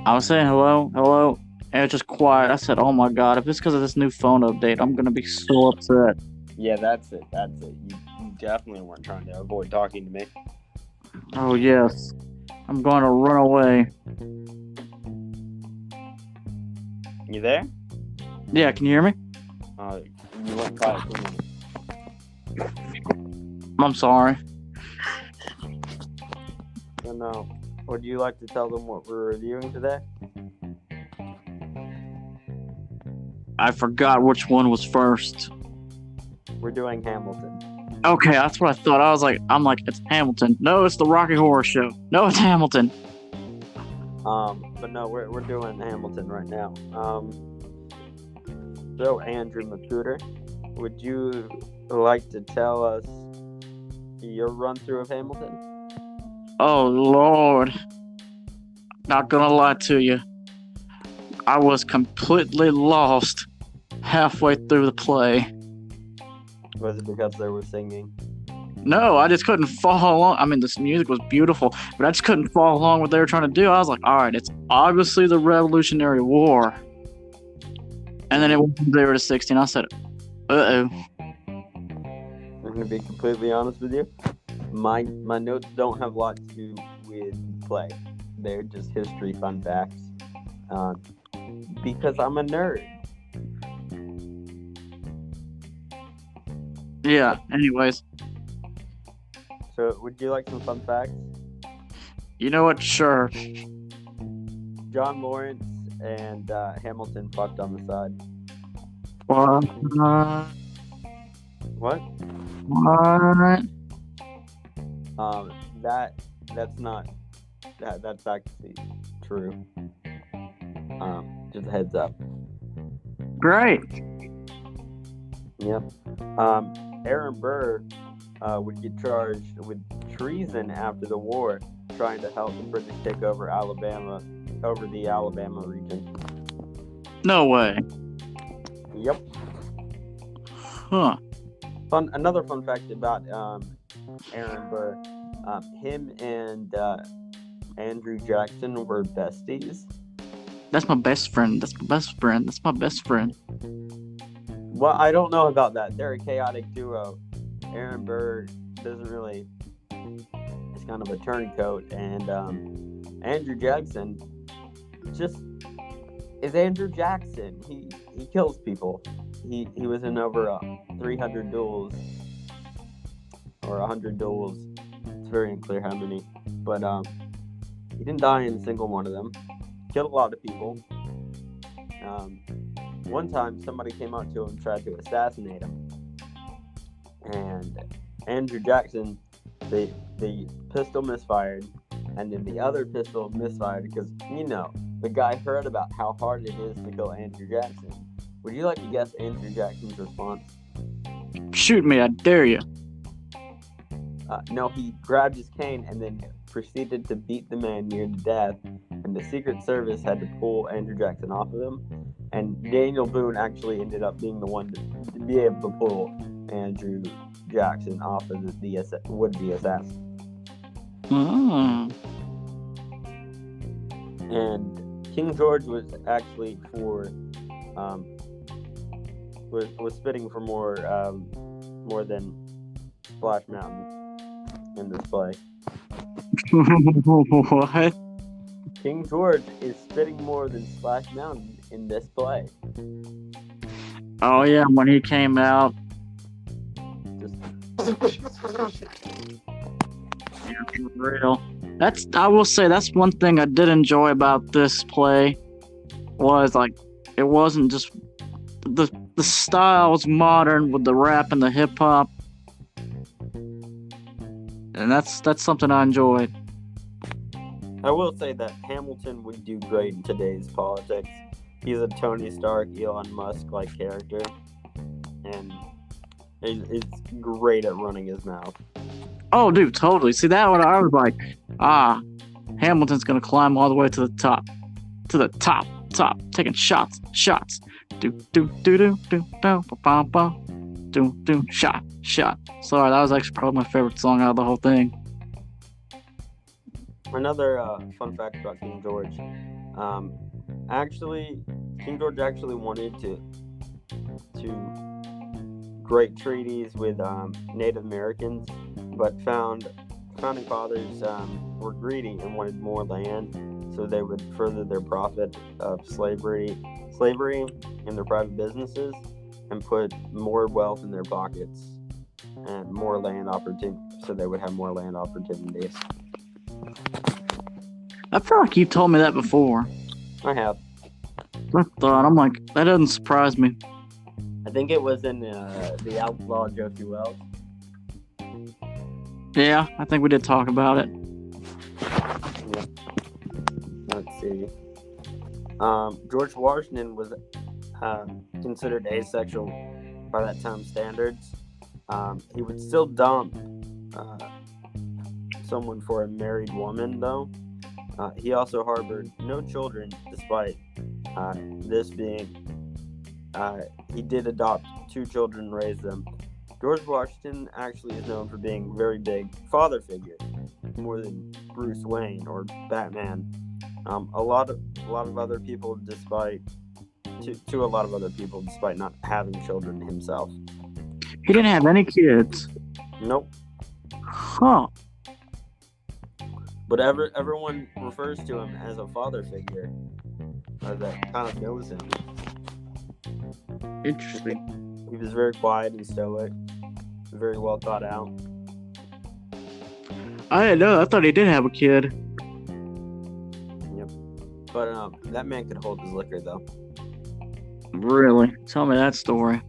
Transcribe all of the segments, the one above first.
I was saying hello, hello, and it's just quiet. I said, oh my god, if it's because of this new phone update, I'm gonna be so upset. Yeah, that's it. You definitely weren't trying to avoid talking to me. Oh yes, I'm going to run away. You there? Yeah, can you hear me? You went quiet for a minute. I'm sorry. So no. Would you like to tell them what we're reviewing today? I forgot which one was first. We're doing Hamilton. Okay, that's what I thought. I'm like, it's Hamilton. No, it's the Rocky Horror Show. No, it's Hamilton. But no, we're doing Hamilton right now. So Andrew McCuder, would you like to tell us your run through of Hamilton? Oh Lord. Not gonna lie to you. I was completely lost halfway through the play. Was it because they were singing? No, I just couldn't follow along. I mean, this music was beautiful, but I just couldn't follow along what they were trying to do. I was like, all right, it's obviously the Revolutionary War. And then it went from 0 to 60, and I said, uh-oh. I'm going to be completely honest with you. My notes don't have a lot to do with play. They're just history fun facts. Because I'm a nerd. Yeah, anyways. So, would you like some fun facts? You know what? Sure. John Lawrence and Hamilton fucked on the side. What? What? What? That's actually true. Just a heads up. Great. Yep. Aaron Burr would get charged with treason after the war, trying to help the British take over the Alabama region. No way. Yep. Huh. Another fun fact about Aaron Burr, him and Andrew Jackson were besties. That's my best friend. That's my best friend. That's my best friend. Well, I don't know about that. They're a chaotic duo. Aaron Burr doesn't really... He's kind of a turncoat. And Andrew Jackson just is Andrew Jackson. He kills people. He was in over 300 duels. Or 100 duels. It's very unclear how many. But he didn't die in a single one of them. Killed a lot of people. One time, somebody came up to him and tried to assassinate him. And Andrew Jackson, the pistol misfired, and then the other pistol misfired because, the guy heard about how hard it is to kill Andrew Jackson. Would you like to guess Andrew Jackson's response? Shoot me, I dare you. No, he grabbed his cane and then proceeded to beat the man near to death, and the Secret Service had to pull Andrew Jackson off of him, and Daniel Boone actually ended up being the one to be able to pull Andrew Jackson off of the would-be assassin. And King George was actually was spitting for more than Splash Mountain in this play. What? King George is spitting more than Splash Mountain in this play. Oh yeah, when he came out. Yeah, for real. I will say that's one thing I did enjoy about this play was like it wasn't just the style was modern with the rap and the hip hop. And that's something I enjoyed. I will say that Hamilton would do great in today's politics. He's a Tony Stark, Elon Musk-like character, and is great at running his mouth. Oh, dude, totally. See, that one I was like, Hamilton's gonna climb all the way to the top, taking shots. Do do do do do do ba ba do do shot. Sorry, that was actually probably my favorite song out of the whole thing. Another fun fact about King George. Actually, King George actually wanted to great treaties with Native Americans, but founding fathers were greedy and wanted more land, so they would further their profit of slavery in their private businesses, and put more wealth in their pockets and more land opportunity, so they would have more land opportunities. I feel like you've told me that before. I have. I thought, I'm like, that doesn't surprise me. I think it was in the Outlaw Josie Wells. Yeah, I think we did talk about it. Yeah. Let's see. George Washington was considered asexual by that time standards. He would still dump someone for a married woman, though. He also harbored no children, despite this being. He did adopt 2 children and raise them. George Washington actually is known for being a very big father figure, more than Bruce Wayne or Batman. A lot of other people, despite not having children himself. He didn't have any kids. Nope. Huh. But everyone refers to him as a father figure, that kind of knows him. Interesting. He was very quiet and stoic, very well thought out. I didn't know. I thought he did have a kid. Yep. But that man could hold his liquor, though. Really? Tell me that story.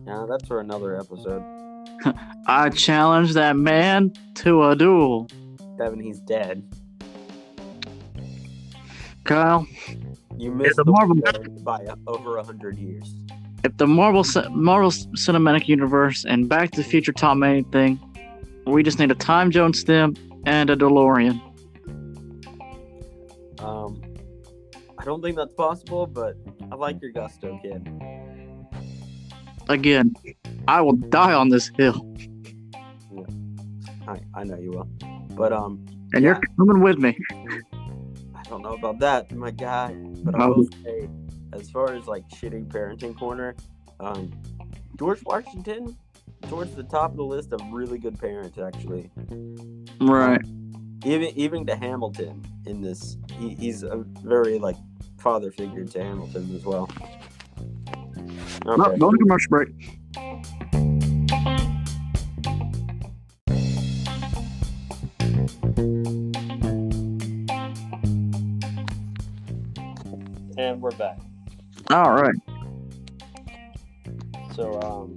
Yeah, that's for another episode. I challenge that man to a duel. Devin, he's dead. Kyle, You missed the the Marvel- window by over 100 years. if the Marvel Cinematic Universe and Back to the Future taught me anything, we just need a time zone stem and a DeLorean. I don't think that's possible, but I like your gusto, kid. Again, I will die on this hill, I know you will. But and you're coming with me. I don't know about that, my guy. But I will say, as far as like shitty parenting corner, George Washington towards the top of the list of really good parents, actually. Right. Even to Hamilton in this, he's a very like father figure to Hamilton as well. No, Okay. go to commercial break. And we're back. All right. So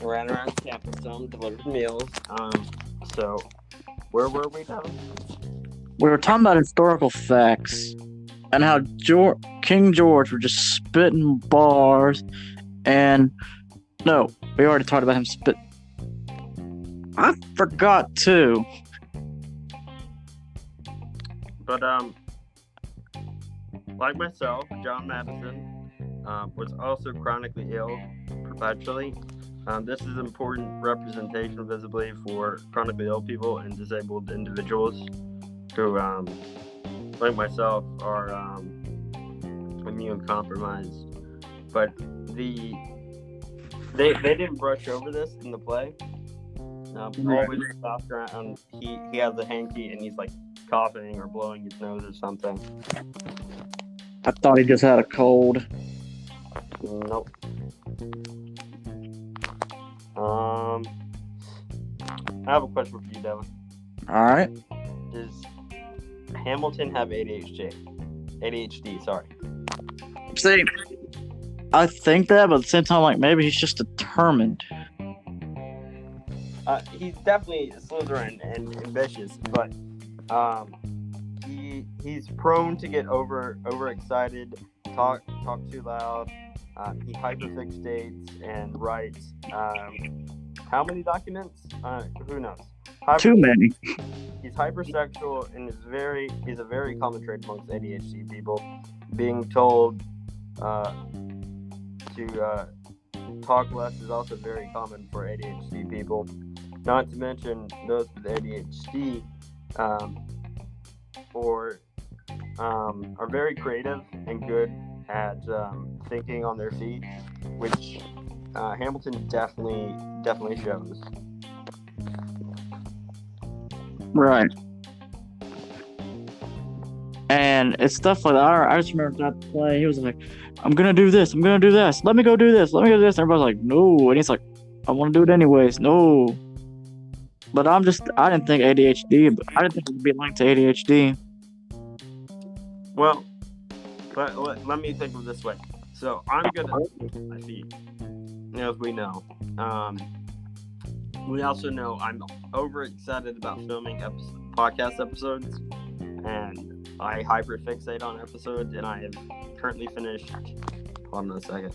we're at around campus zone, delivered meals. So where were we now? We were talking about historical facts and how King George were just spitting bars, and no, we already talked about him spit. I forgot too. But like myself, John Madison was also chronically ill perpetually. This is important representation visibly for chronically ill people and disabled individuals who, like myself, are immune compromised. But they didn't brush over this in the play. Always stopped around. He has a hanky and he's like coughing or blowing his nose or something. I thought he just had a cold. Nope. I have a question for you, Devin. All right. Does Hamilton have ADHD? ADHD, sorry. See, I think that, but at the same time, like maybe he's just determined. He's definitely Slytherin and ambitious, but he's prone to get overexcited, talk too loud. He hyperfixates and writes how many documents? Who knows? Too many. He's hypersexual and is a very common trait amongst ADHD people. Being told to talk less is also very common for ADHD people. Not to mention those with ADHD or are very creative and good at thinking on their feet, which Hamilton definitely shows. Right. And it's stuff like that. I just remember that play. He was like, I'm going to do this. I'm going to do this. Let me go do this. Let me go do this. And everybody's like, no. And he's like, I want to do it anyways. No. But I didn't think ADHD, but I didn't think it would be linked to ADHD. Well, but let me think of it this way. So I'm good at my feet, as we know. We also know I'm overexcited about filming podcast episodes, and I hyperfixate on episodes, and I have currently finished, hold on a second,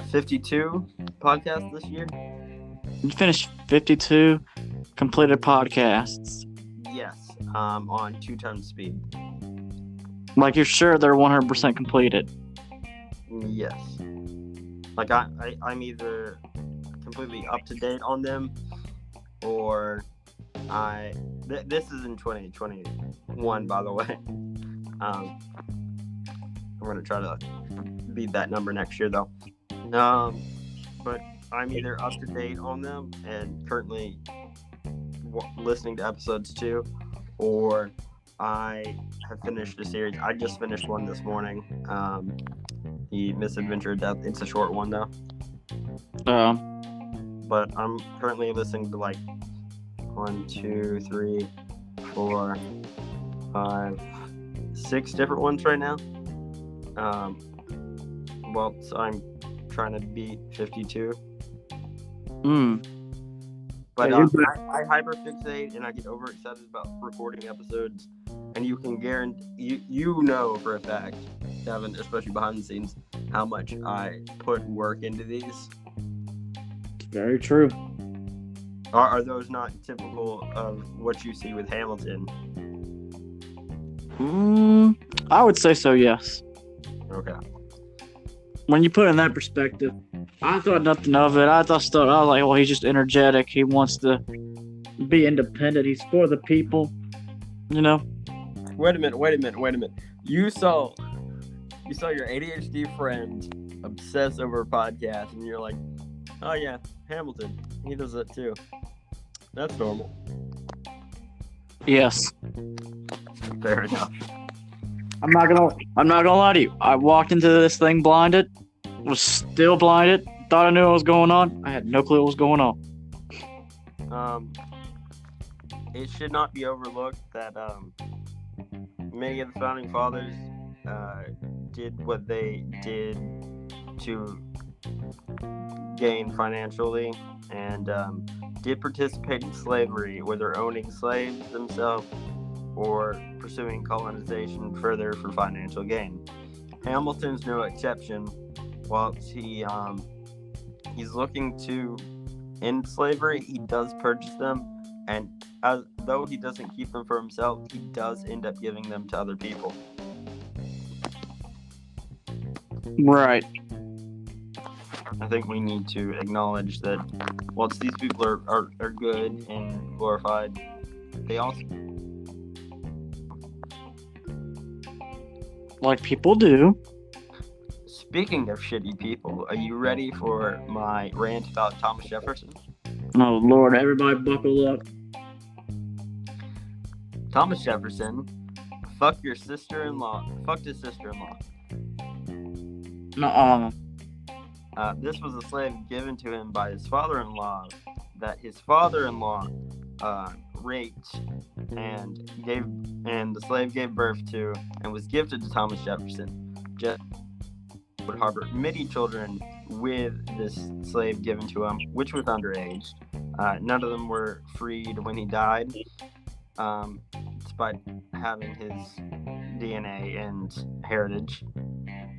52 podcasts this year. You finished 52 completed podcasts. Yes, on 2 times speed. Like, you're sure they're 100% completed? Yes. Like, I'm either completely up to date on them, or this is in 2021, by the way. I'm going to try to beat that number next year, though. But I'm either up to date on them and currently listening to episodes 2, or I have finished a series. I just finished one this morning. The Misadventure of Death. It's a short one, though. But I'm currently listening to like 1, 2, 3, 4, 5, 6 different ones right now. So I'm trying to beat 52. But I hyperfixate and I get overexcited about recording episodes, and you can guarantee you know for a fact, Kevin, especially behind the scenes, how much I put work into these. Very true. Are those not typical of what you see with Hamilton? I would say so, yes. Okay. When you put it in that perspective, I thought nothing of it. I was like, well, he's just energetic. He wants to be independent. He's for the people, you know? Wait a minute. You saw your ADHD friend obsess over a podcast, and you're like, oh yeah, Hamilton, he does that too. That's normal. Yes. Fair enough. I'm not gonna lie to you. I walked into this thing blinded, was still blinded, thought I knew what was going on. I had no clue what was going on. It should not be overlooked that many of the founding fathers did what they did to gain financially, and did participate in slavery, whether owning slaves themselves or pursuing colonization further for financial gain. Hamilton's no exception. Whilst he's looking to end slavery, he does purchase them, and though he doesn't keep them for himself, he does end up giving them to other people. Right. I think we need to acknowledge that whilst these people are good and glorified, they also, like people do. Speaking of shitty people, are you ready for my rant about Thomas Jefferson? Oh Lord, everybody buckle up. Thomas Jefferson fucked his sister-in-law. Nuh-uh. This was a slave given to him by his father-in-law that his father-in-law raped and the slave gave birth to and was gifted to Thomas Jefferson. Would harbor many children with this slave given to him, which was underage. None of them were freed when he died, despite having his DNA and heritage.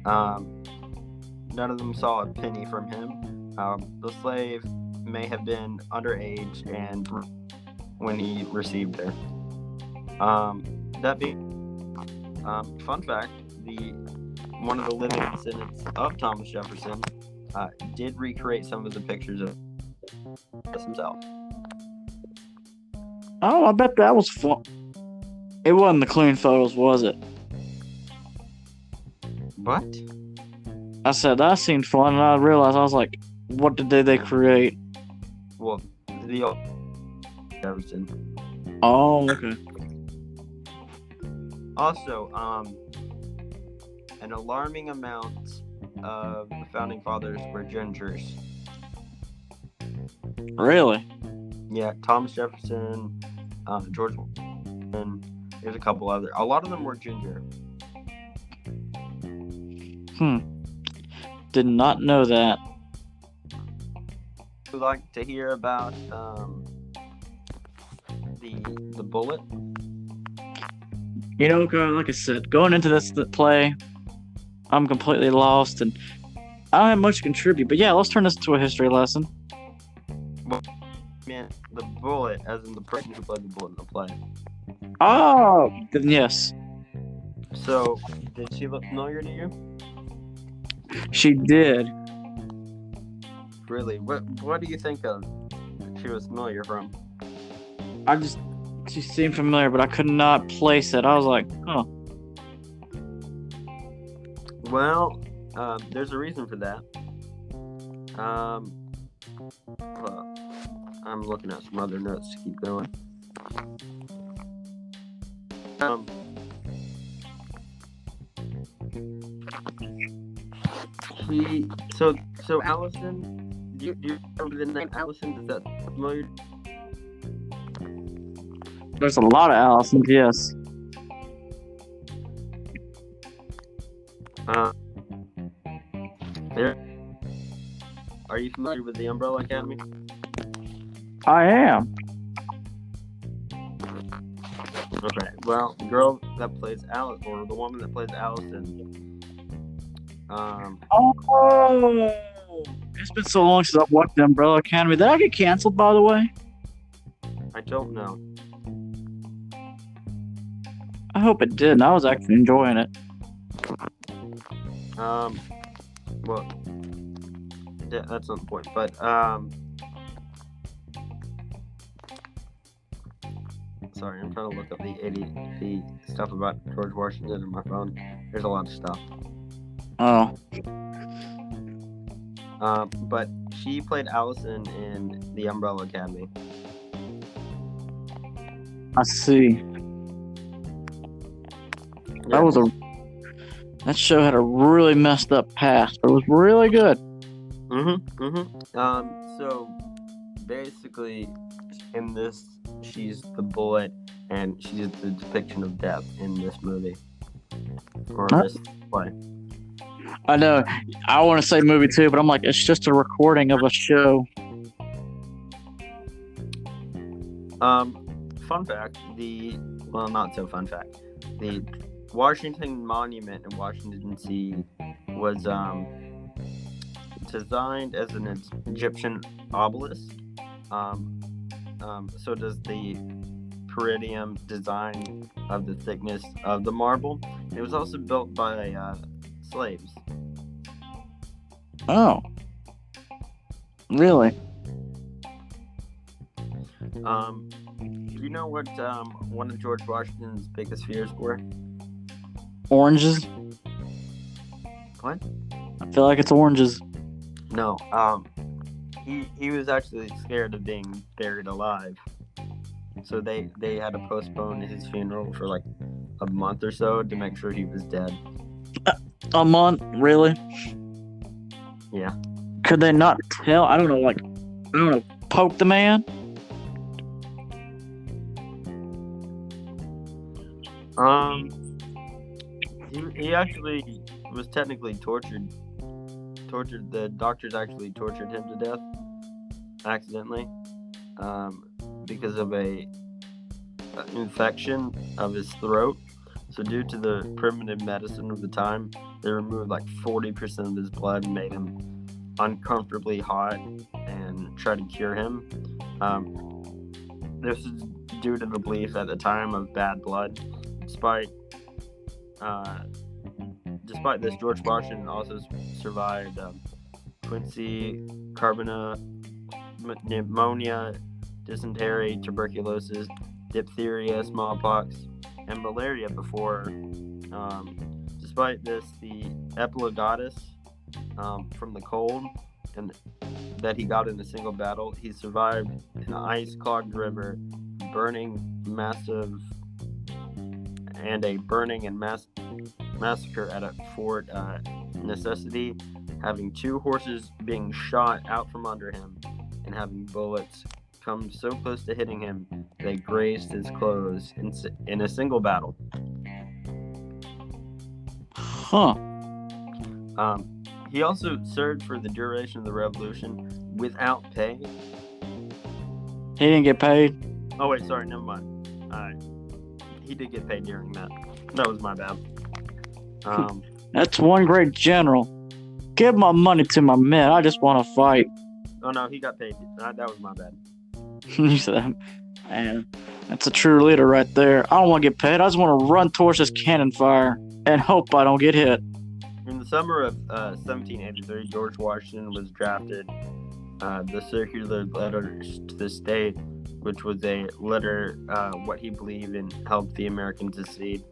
None of them saw a penny from him. The slave may have been underage and when he received her. That being, fun fact, one of the living descendants of Thomas Jefferson did recreate some of the pictures of himself. Oh, I bet that was fun. It wasn't the clean photos, was it? What? I said that seemed fun, and I realized I was like, what did they create? Well, the old Jefferson. Oh, okay. Also, an alarming amount of the founding fathers were gingers. Really? Yeah, Thomas Jefferson, George Washington. There's a couple other. A lot of them were ginger. Did not know that. Would like to hear about the bullet? You know, like I said, going into this play, I'm completely lost, and I don't have much to contribute. But yeah, let's turn this into a history lesson. Man, the bullet, as in the person who played the bullet in the play. Oh, then yes. So, did she look familiar to you? She did. Really? What do you think of she was familiar from? She seemed familiar, but I could not place it. I was like, huh. Well, there's a reason for that. I'm looking at some other notes to keep going. So Allison, do you remember the name Allison? Is that familiar? There's a lot of Allisons, yes. Are you familiar with the Umbrella Academy? I am. Okay. Well, the girl that plays Alice, or the woman that plays Allison. Oh, it's been so long since I've watched the Umbrella Academy. Did I get canceled, by the way? I don't know. I hope it didn't. I was actually enjoying it. Well, that's not the point. But sorry, I'm trying to look up the stuff about George Washington on my phone. There's a lot of stuff. Oh. But she played Allison in the Umbrella Academy. I see. Yeah. That show had a really messed up past, but it was really good. So basically, in this, she's the bullet, and she's the depiction of death in this movie or this play. I know. I want to say movie too, but I'm like, it's just a recording of a show. Fun fact: not so fun fact. The Washington Monument in Washington D.C. was designed as an Egyptian obelisk. So does the peridium design of the thickness of the marble. It was also built by slaves. Oh, really? Do you know what one of George Washington's biggest fears were? Oranges? What? I feel like it's oranges. No. He was actually scared of being buried alive. So they had to postpone his funeral for like a month or so to make sure he was dead. A month? Really? Yeah. Could they not tell? I don't know, poke the man? He actually was technically tortured. The doctors actually tortured him to death accidentally, because of a infection of his throat. So due to the primitive medicine of the time, they removed like 40% of his blood and made him uncomfortably hot and tried to cure him. This is due to the belief at the time of bad blood. Despite this, George Washington also survived quinsy, carbona, pneumonia, dysentery, tuberculosis, diphtheria, smallpox, and malaria before. Despite this, the epilogatus from the cold and that he got in a single battle, he survived an ice-clogged river, a burning and massacre at a Fort Necessity, having 2 horses being shot out from under him, and having bullets come so close to hitting him they grazed his clothes in a single battle. Huh. He also served for the duration of the revolution without pay. He didn't get paid? Oh, wait, sorry, never mind. He did get paid during that. That was my bad. That's one great general. Give my money to my men. I just want to fight. Oh, no, he got paid. That was my bad. You said, man, that's a true leader right there. I don't want to get paid. I just want to run towards this cannon fire and hope I don't get hit. In the summer of 1783, George Washington was drafted the circular letter to the state, which was a letter what he believed in helped the Americans secede.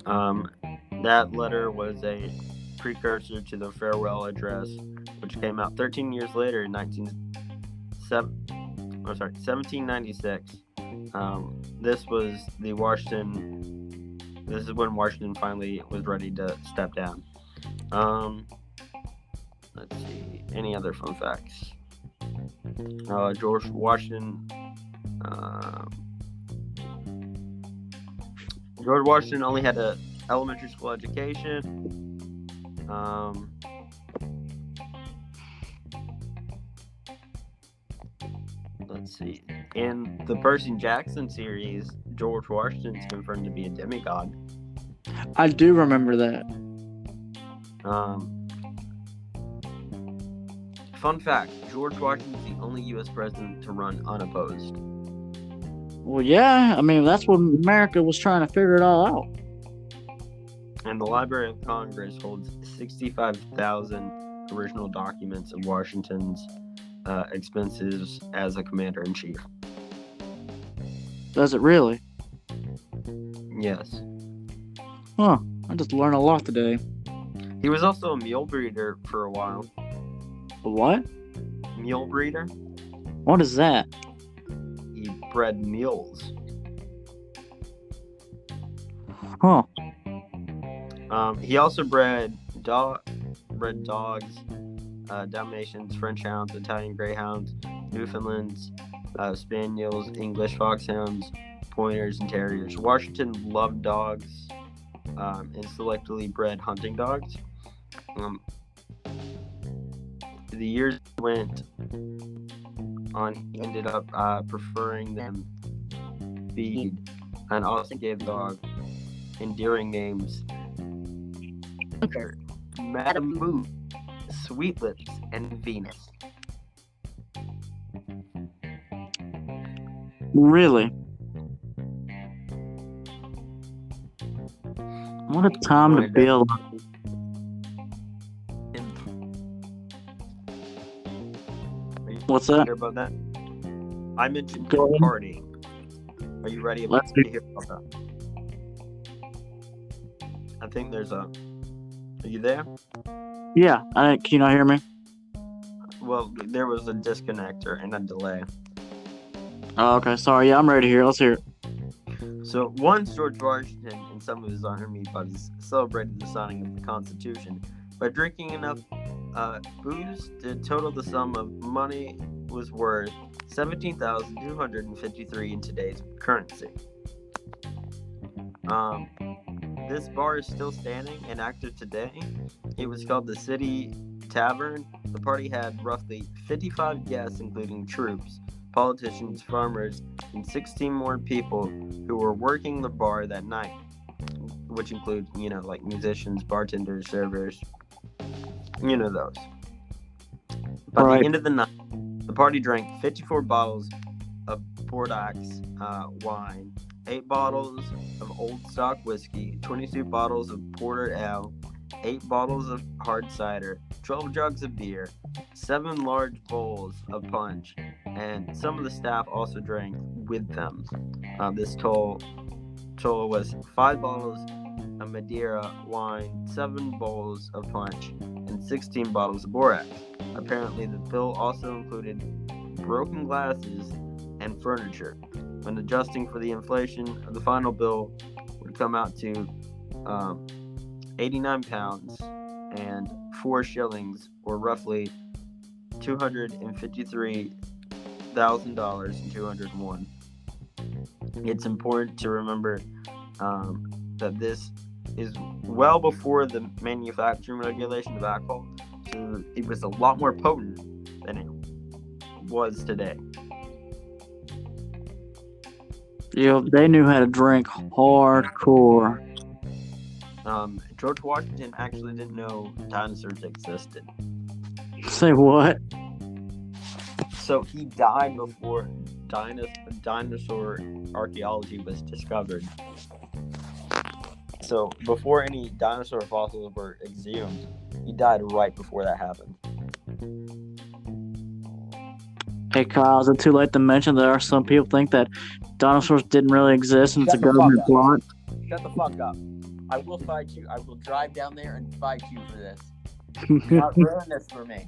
That letter was a precursor to the farewell address, which came out 13 years later in 1796. This is when Washington finally was ready to step down. Let's see. Any other fun facts? George Washington only had an elementary school education. Let's see. In the Percy Jackson series, George Washington is confirmed to be a demigod. I do remember that. Fun fact, George Washington is the only U.S. president to run unopposed. Well, yeah. I mean, that's when America was trying to figure it all out. And the Library of Congress holds 65,000 original documents of Washington's expenses as a commander-in-chief. Does it really? Yes. Huh. I just learned a lot today. He was also a mule breeder for a while. A what? Mule breeder? What is that? He bred mules. Huh. He also bred dogs, Dalmatians, French hounds, Italian greyhounds, Newfoundlands, spaniels, English foxhounds, pointers, and terriers. Washington loved dogs and selectively bred hunting dogs. The years went on, he ended up preferring them feed and also gave the dog endearing names Madame Moon, Sweet Lips, and Venus. Really? What a time to be alive. What's that? Hear about that? I mentioned Go ahead. partying. Are you ready Let's to hear about that? I think there's a... Are you there? Yeah. Can you not hear me? Well, there was a disconnector and a delay. Oh, okay. Sorry. Yeah, I'm ready to hear. Let's hear it. So once George Washington and some of his army buddies celebrated the signing of the Constitution by drinking enough booze to total the sum of money was worth $17,253 in today's currency. This bar is still standing and active today. It was called the City Tavern. The party had roughly 55 guests, including troops, politicians, farmers, and 16 more people who were working the bar that night, which include, like musicians, bartenders, servers, those. By the end of the night, the party drank 54 bottles of Bordeaux wine, 8 bottles of Old Stock whiskey, 22 bottles of Porter Ale, 8 bottles of hard cider, 12 jugs of beer, 7 large bowls of punch, and some of the staff also drank with them. This total total was 5 bottles of Madeira wine, 7 bowls of punch, and 16 bottles of borax. Apparently, the bill also included broken glasses and furniture. When adjusting for the inflation, the final bill would come out to 89 pounds and 4 shillings, or roughly $253,000 and 201. It's important to remember that this is well before the manufacturing regulation of alcohol, so it was a lot more potent than it was today. They knew how to drink hardcore. George Washington actually didn't know dinosaurs existed. Say what? So he died before dinosaur archaeology was discovered. So before any dinosaur fossils were exhumed, he died right before that happened. Hey Kyle, is it too late to mention there are some people think that dinosaurs didn't really exist and it's a Shut the government fuck up. plot? Shut the fuck up. I will fight you. I will drive down there and fight you for this. Do not ruin this for me.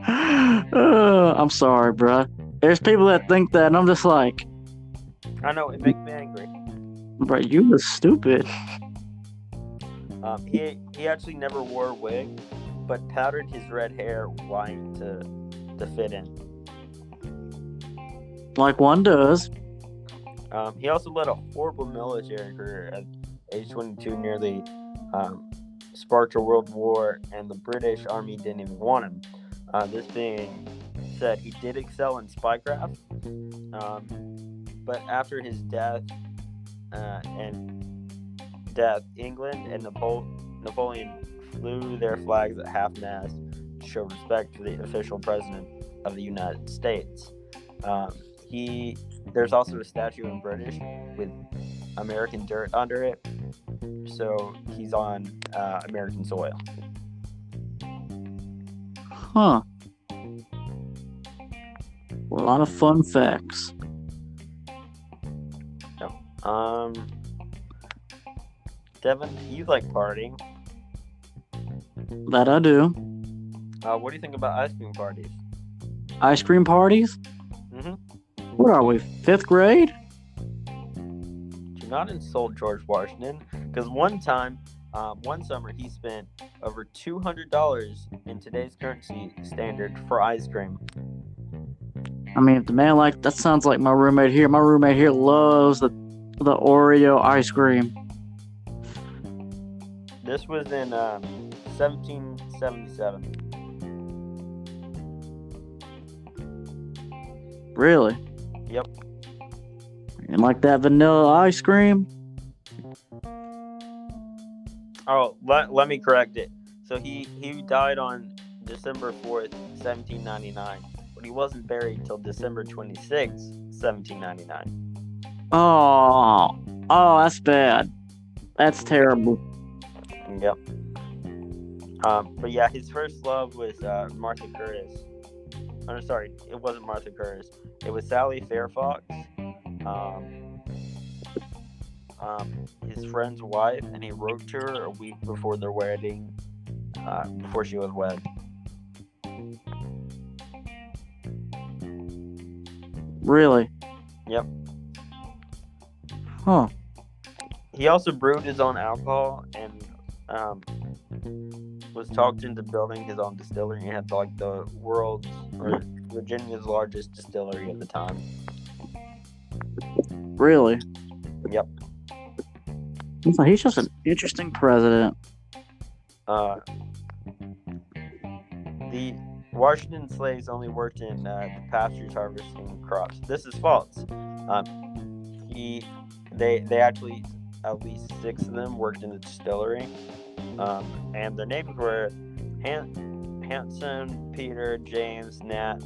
I'm sorry, bruh. There's people that think that, and I'm just like, I know, it makes me angry. bro, you was stupid. He actually never wore a wig, but powdered his red hair white to fit in. Like one does. He also led a horrible military career at age 22, nearly sparked a world war, and the British Army didn't even want him. This being said, he did excel in spycraft, but after his death, England and Napoleon flew their flags at half-mast to show respect to the official president of the United States. There's also a statue in British with American dirt under it, so he's on American soil. Huh. A lot of fun facts. Devin, you like partying. That I do. What do you think about ice cream parties? Ice cream parties? Mm-hmm. What are we, 5th grade? Do not insult George Washington, because one summer he spent over $200 in today's currency standard for ice cream. I mean, if the man that sounds like my roommate here. My roommate here loves the Oreo ice cream. This was in 1777. Really? Yep. And like that vanilla ice cream? Oh, let me correct it. So he died on December 4th, 1799, but he wasn't buried till December 26th, 1799. Oh, that's bad. That's terrible. Yep. But yeah, his first love was Martha Curtis. I'm sorry, it wasn't Martha Curtis. It was Sally Fairfax, his friend's wife, and he wrote to her a week before their wedding, before she was wed. Really? Yep. Huh. He also brewed his own alcohol and was talked into building his own distillery. He had like the world's or Virginia's largest distillery at the time. Really? Yep. He's just an interesting president. The Washington slaves only worked in the pastures harvesting crops. This is false. They actually, at least 6 of them worked in the distillery, and their names were Hanson, Peter, James, Nat,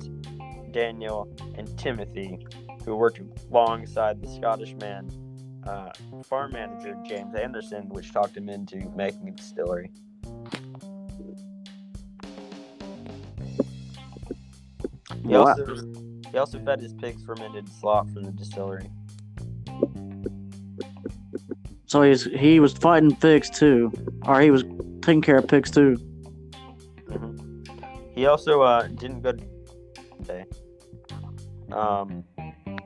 Daniel, and Timothy, who worked alongside the Scottish farm manager James Anderson, which talked him into making a distillery. He also fed his pigs fermented slop from the distillery. So he was fighting pigs too, or he was taking care of pigs too. He also didn't go to Sunday.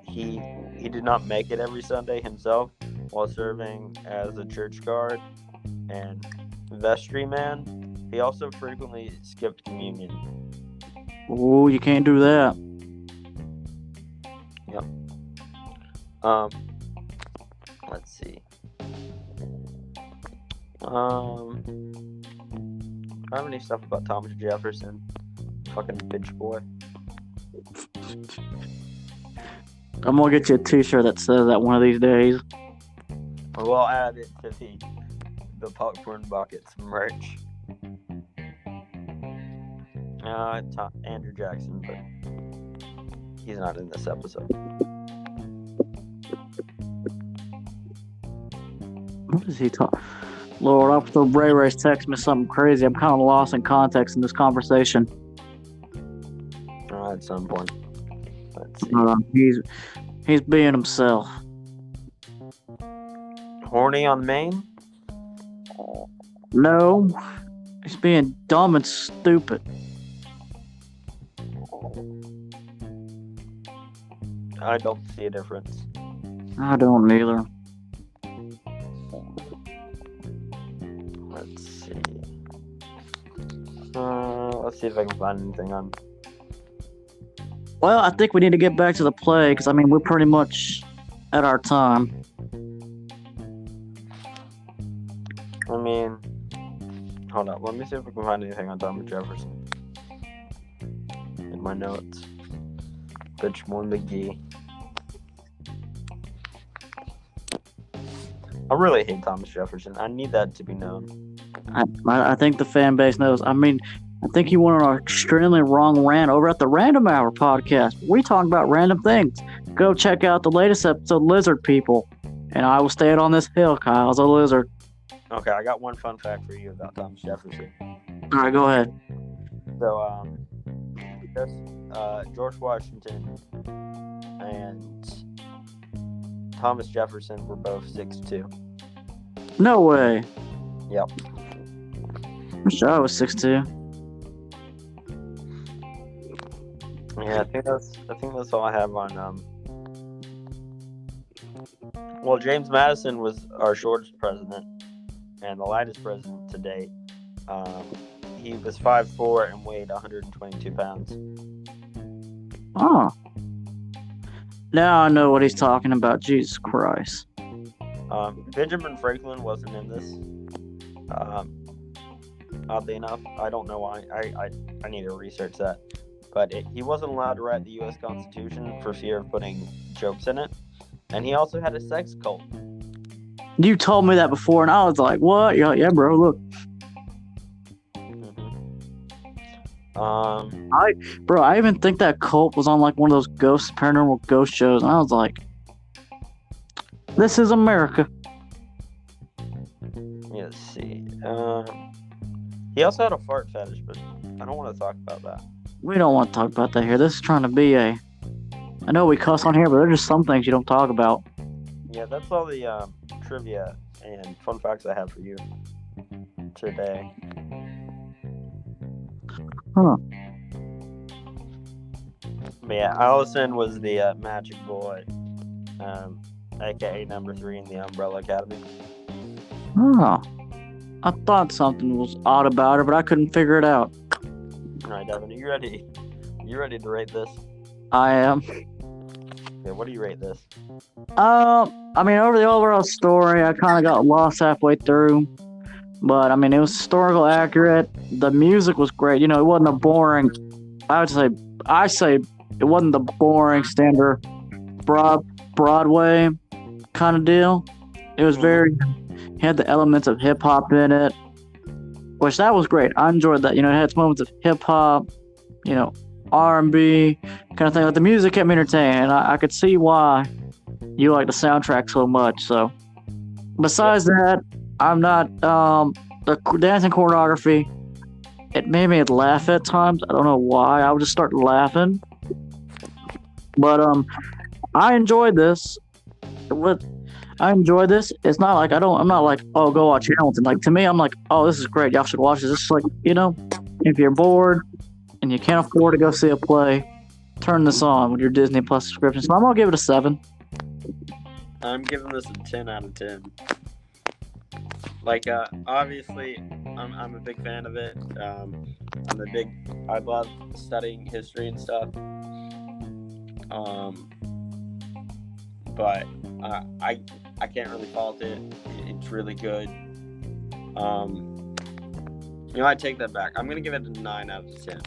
He did not make it every Sunday himself while serving as a church guard and vestryman. He also frequently skipped communion. Oh, you can't do that. Yep. Let's see. I don't have any stuff about Thomas Jefferson. Fucking bitch boy. I'm gonna get you a T-shirt that says that one of these days. We'll add it to the popcorn buckets merch. Andrew Jackson, but he's not in this episode. What is he talking? Lord, after Ray Ray's text me something crazy. I'm kind of lost in context in this conversation. At some point. Let's see. He's being himself. Horny on Maine? No, he's being dumb and stupid. I don't see a difference. I don't either. Let's see. Let's see if I can find anything on. Well, I think we need to get back to the play because I mean we're pretty much at our time. I mean, hold up. Let me see if we can find anything on Thomas Jefferson in my notes. Benchmore McGee. I really hate Thomas Jefferson. I need that to be known. I think the fan base knows. I mean, I think he went on an extremely wrong rant over at the Random Hour podcast. We talk about random things. Go check out the latest episode, Lizard People. And I will stand on this hill, Kyle, as a lizard. Okay, I got one fun fact for you about Thomas Jefferson. All right, go ahead. So, George Washington and Thomas Jefferson were both 6'2". No way. Yep. I'm sure I was 6'2". Yeah, I think that's all I have on. Well, James Madison was our shortest president and the lightest president to date. He was 5'4" and weighed 122 pounds. Oh. Now I know what he's talking about. Jesus Christ. Benjamin Franklin wasn't in this. Oddly enough, I don't know why. I need to research that. But he wasn't allowed to write the U.S. Constitution for fear of putting jokes in it. And he also had a sex cult. You told me that before, and I was like, what? You're like, yeah, bro, look. I even think that cult was on like one of those paranormal ghost shows, and I was like, this is America. Let's see. He also had a fart fetish, but I don't want to talk about that. We don't want to talk about that here. This is trying to be I know we cuss on here, but there's just some things you don't talk about. Yeah, that's all the trivia and fun facts I have for you today. Huh. But yeah, Allison was the magic boy, aka number 3 in the Umbrella Academy. Oh. I thought something was odd about her, but I couldn't figure it out. All right, Devin, are you ready? You ready to rate this? I am. Okay, what do you rate this? I mean, over the overall story, I kind of got lost halfway through. But, I mean, it was historical accurate. The music was great. You know, it wasn't a boring... I say it wasn't the boring standard Broadway kind of deal. It was very... It had the elements of hip-hop in it. Which, that was great. I enjoyed that. You know, it had its moments of hip-hop, you know, R&B kind of thing. Like, the music kept me entertained. And I could see why you like the soundtrack so much. So, besides that, I'm not... the dancing choreography, it made me laugh at times. I don't know why. I would just start laughing. But I enjoyed this. I enjoy this. It's not like I'm not like, oh, go watch Hamilton. Like, to me, I'm like, oh, this is great. Y'all should watch this. It's like, if you're bored and you can't afford to go see a play, turn this on with your Disney Plus subscription. So I'm going to give it a 7. I'm giving this a 10 out of 10. Like, obviously, I'm a big fan of it. I love studying history and stuff. But I can't really fault it. It's really good. I take that back. I'm gonna give it a 9 out of 10.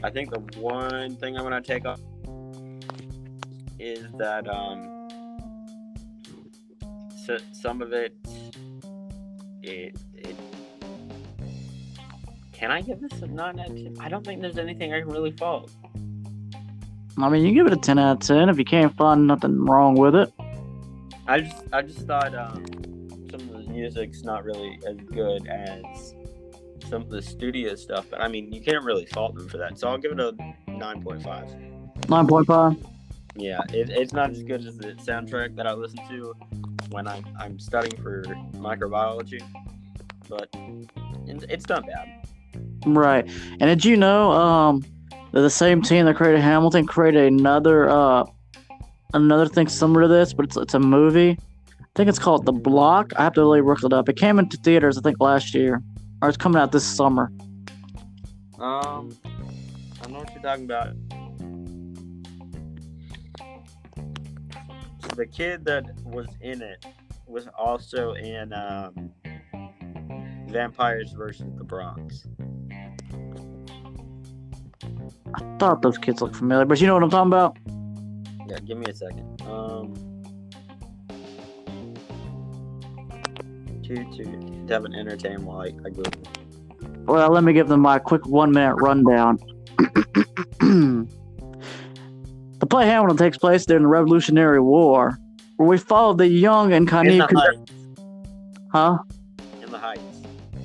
I think the one thing I'm gonna take off is that so some of it can I give this a 9 out of 10? I don't think there's anything I can really fault. I mean, you give it a 10 out of 10 if you can't find nothing wrong with it. I just thought some of the music's not really as good as some of the studio stuff, but I mean, you can't really fault them for that. So I'll give it a 9.5. 9.5? Yeah, it's not as good as the soundtrack that I listen to when I'm studying for microbiology, but it's not bad. Right. And did you know that the same team that created Hamilton created another thing similar to this, but it's a movie. I think it's called The Block. I have to really look it up. It came into theaters, I think, last year. Or it's coming out this summer. I don't know what you're talking about. The kid that was in it was also in Vampires versus the Bronx. I thought those kids looked familiar, but you know what I'm talking about? Yeah, give me a second. Devin, entertain while I Google. Well, let me give them my quick 1-minute rundown. The play Hamilton takes place during the Revolutionary War, where we follow the young and In naive. the Heights. Huh? In the Heights.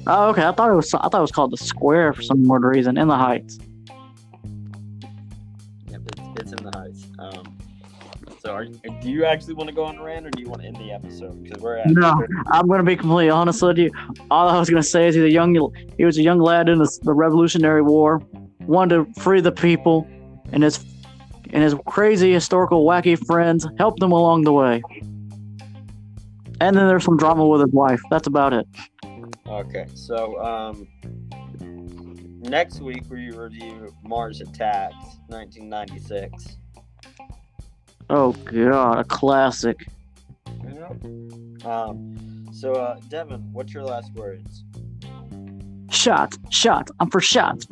Oh, okay. I thought it was called The Square for some weird reason. In the Heights. Yep, it's in the Heights. So, do you actually want to go on a rant, or do you want to end the episode? Because we're at. No, I'm going to be completely honest with you. All I was going to say is he was a young lad in the Revolutionary War, wanted to free the people, and his crazy historical wacky friends helped him along the way. And then there's some drama with his wife. That's about it. Okay, so next week we review Mars Attacks, 1996. Oh god, a classic. So Devin, what's your last words? Shots. I'm for shots.